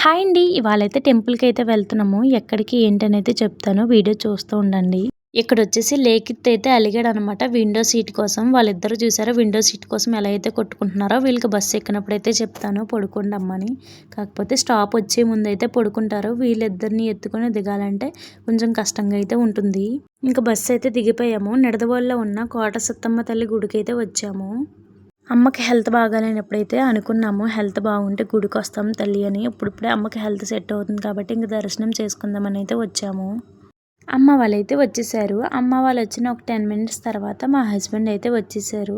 Hi అండి. ఇవాళైతే టెంపుల్‌కి అయితే వెళ్తున్నాము. ఎక్కడికి ఏంటనైతే చెప్తాను. వీడియో చూస్తూ ఉండండి. ఇక్కడొచ్చేసి లేఖిత్ అయితే అలిగాడనమాట విండో సీట్ కోసం. వాళ్ళిద్దరూ చూసారా విండో సీట్ కోసం ఎలా అయితే కొట్టుకుంటున్నారో వీళ్ళకి బస్సు ఎక్కినప్పుడైతే చెప్తాను పడుకోండమ్మని. కాకపోతే స్టాప్ వచ్చే ముందైతే పడుకుంటారు. వీళ్ళిద్దరిని ఎత్తుకొని దిగాలంటే కొంచెం కష్టంగా అయితే ఉంటుంది. ఇంకా బస్సు అయితే దిగిపోయాము. నిడదవోలులో ఉన్న కోట సత్తమ్మ తల్లి గుడికైతే వచ్చాము. అమ్మకి హెల్త్ బాగాలేనప్పుడైతే అనుకున్నాము హెల్త్ బాగుంటే గుడికొస్తాం తల్లి అని. ఇప్పుడిప్పుడే అమ్మకి హెల్త్ సెట్ అవుతుంది కాబట్టి ఇంక దర్శనం చేసుకుందామని అయితే వచ్చాము. అమ్మ వాళ్ళైతే వచ్చేసారు. అమ్మ వాళ్ళు వచ్చిన ఒక 10 మినిట్స్ తర్వాత మా హస్బెండ్ అయితే వచ్చేసారు.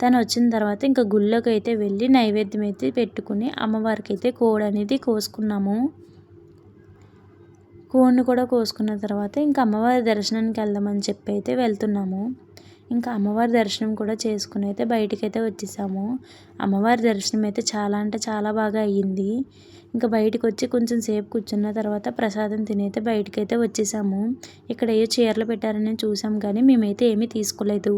తను వచ్చిన తర్వాత ఇంకా గుళ్ళోకి అయితే వెళ్ళి నైవేద్యం అయితే పెట్టుకుని అమ్మవారికి అయితే కోడి అనేది కోసుకున్నాము. కోడిని కూడా కోసుకున్న తర్వాత ఇంకా అమ్మవారి దర్శనానికి వెళ్దామని చెప్పి అయితే వెళ్తున్నాము. ఇంకా అమ్మవారి దర్శనం కూడా చేసుకుని అయితే బయటికైతే వచ్చేసాము. అమ్మవారి దర్శనం అయితే చాలా అంటే చాలా బాగా అయ్యింది. ఇంకా బయటకు వచ్చి కొంచెం సేపు కూర్చున్న తర్వాత ప్రసాదం తిని అయితే బయటకైతే వచ్చేసాము. ఇక్కడ ఏ చీరలు పెట్టారని చూసాం కానీ మేమైతే ఏమీ తీసుకోలేదు.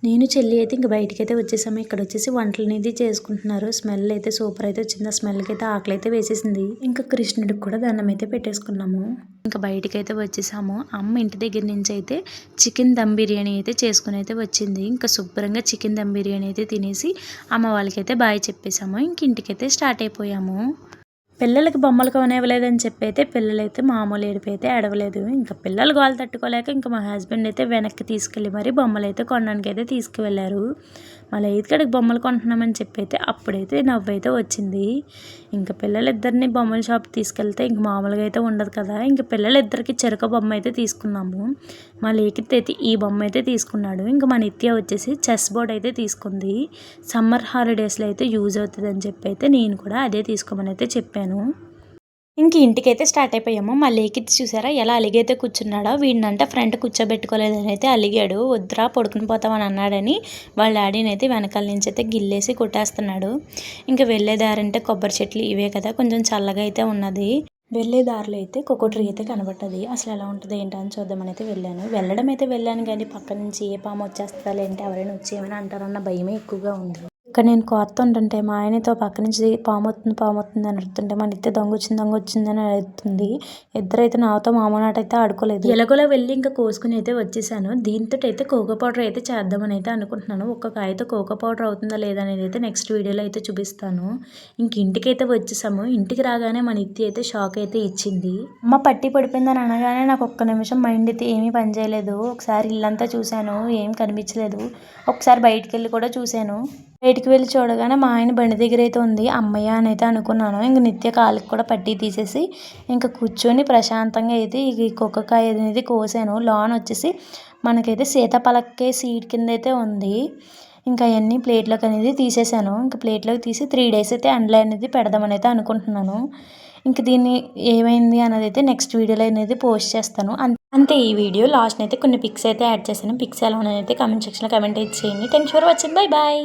నేను చెల్లి అయితే ఇంక బయటకైతే వచ్చేసాము. ఇక్కడ వచ్చేసి వంటలు అనేది చేసుకుంటున్నారు. స్మెల్ అయితే సూపర్ అయితే వచ్చింది. ఆ స్మెల్కి అయితే ఆకలి అయితే వేసేసింది. ఇంకా కృష్ణుడికి కూడా దండం అయితే పెట్టేసుకున్నాము. ఇంకా బయటకైతే వచ్చేసాము. అమ్మ ఇంటి దగ్గర నుంచి అయితే చికెన్ దమ్ బిర్యానీ అయితే చేసుకుని అయితే వచ్చింది. ఇంకా శుభ్రంగా చికెన్ దమ్ బిర్యానీ అయితే తినేసి అమ్మ వాళ్ళకైతే బాయ్ చెప్పేసాము. ఇంక ఇంటికైతే స్టార్ట్ అయిపోయాము. పిల్లలకి బొమ్మలు కొనివ్వలేదని చెప్పి అయితే పిల్లలైతే మామూలు ఏడుపు అయితే ఏడవలేదు. ఇంకా పిల్లలు గోల తట్టుకోలేక ఇంకా మా హస్బెండ్ అయితే వెనక్కి తీసుకెళ్ళి మరి బొమ్మలు అయితే కొనడానికి అయితే తీసుకువెళ్ళారు. మళ్ళీ ఇక్కడికి బొమ్మలు కొంటున్నామని చెప్పి అయితే అప్పుడైతే నవ్వైతే వచ్చింది. ఇంకా పిల్లలిద్దరిని బొమ్మల షాప్ తీసుకెళ్తే ఇంక మామూలుగా అయితే ఉండదు కదా. ఇంకా పిల్లలిద్దరికి చెరక బొమ్మ అయితే తీసుకున్నాము. మా లేఖిత్ అయితే ఈ బొమ్మ అయితే తీసుకున్నాడు. ఇంకా మా నిత్య వచ్చేసి చెస్ బోర్డ్ అయితే తీసుకుంది. సమ్మర్ హాలిడేస్లో అయితే యూజ్ అవుతుంది అని చెప్పి అయితే నేను కూడా అదే తీసుకోమని అయితే చెప్పాను. ఇంక ఇంటికైతే స్టార్ట్ అయిపోయాము. మా లేఖిత్ చూసారా ఎలా అలిగైతే కూర్చున్నాడో. వీడినంటే ఫ్రంట్ కూర్చోబెట్టుకోలేదని అయితే అలిగాడు. వద్దురా పడుకుని పోతామని అన్నాడని వాళ్ళ డాడీని అయితే వెనకాల నుంచి అయితే గిల్లేసి కొట్టేస్తున్నాడు. ఇంకా వెళ్ళే దారంటే కొబ్బరి చెట్లు ఇవే కదా కొంచెం చల్లగా అయితే ఉన్నది. వెళ్ళే దారిలో అయితే కొకోట్రీ అయితే కనబడ్డది. అసలు ఎలా ఉంటుంది ఏంటని చూద్దామని అయితే వెళ్ళాను కానీ పక్క నుంచి ఏ పాము వచ్చేస్తుందా లేదంటే ఎవరైనా వచ్చి ఏమైనా అంటారన్న భయమే ఎక్కువగా ఉంది. ఇక్కడ నేను కోరుతుంటే మా ఆయనతో పక్క నుంచి పాము వస్తుంది అని అడుగుతుంటే మన ఇద్దరు దొంగ వచ్చింది అని అడుగుతుంది. ఇద్దరైతే నాతో మామూనాట అయితే ఆడుకోలేదు. ఎలాగోలా వెళ్ళి ఇంకా కోసుకుని అయితే వచ్చేసాను. దీంతో అయితే కోకో పౌడర్ అయితే చేద్దామని అయితే అనుకుంటున్నాను. ఒక్క కాయతో కోకో పౌడర్ అవుతుందా లేదా అనేది అయితే నెక్స్ట్ వీడియోలో అయితే చూపిస్తాను. ఇంక ఇంటికైతే వచ్చేసాము. ఇంటికి రాగానే మన ఇత్తి అయితే షాక్ అయితే ఇచ్చింది. అమ్మ పట్టి పడిపోయిందని అనగానే నాకు ఒక్క నిమిషం మైండ్ అయితే ఏమీ పనిచేయలేదు. ఒకసారి ఇల్లంతా చూశాను, ఏం కనిపించలేదు. ఒకసారి బయటికి వెళ్ళి కూడా చూశాను. బయటికి వెళ్ళి చూడగానే మా ఆయన బండి దగ్గర అయితే ఉంది. అమ్మయ్య అని అయితే అనుకున్నాను. ఇంక నిత్య కాలికి కూడా పట్టి తీసేసి ఇంకా కూర్చొని ప్రశాంతంగా అయితే ఈ కుక్కకాయ అనేది కోసాను. లాన్ వచ్చేసి మనకైతే సీతాఫలక్కే సీడ్ కింద అయితే ఉంది. ఇంకా అవన్నీ ప్లేట్లోకి అనేది తీసేసాను. ఇంకా ప్లేట్లోకి తీసి 3 days అయితే ఎండలో అనేది పెడదామని అయితే అనుకుంటున్నాను. ఇంక దీన్ని ఏమైంది అన్నది అయితే నెక్స్ట్ వీడియోలో అనేది పోస్ట్ చేస్తాను. అంతే ఈ వీడియో లాస్ట్ అయితే కొన్ని పిక్స్ అయితే యాడ్ చేశాను. పిక్స్ ఎలా ఉన్నాయైతే కామెంట్ సెక్షన్లో కామెంట్ అయితే చేయండి. Thanks for watching. Bye bye.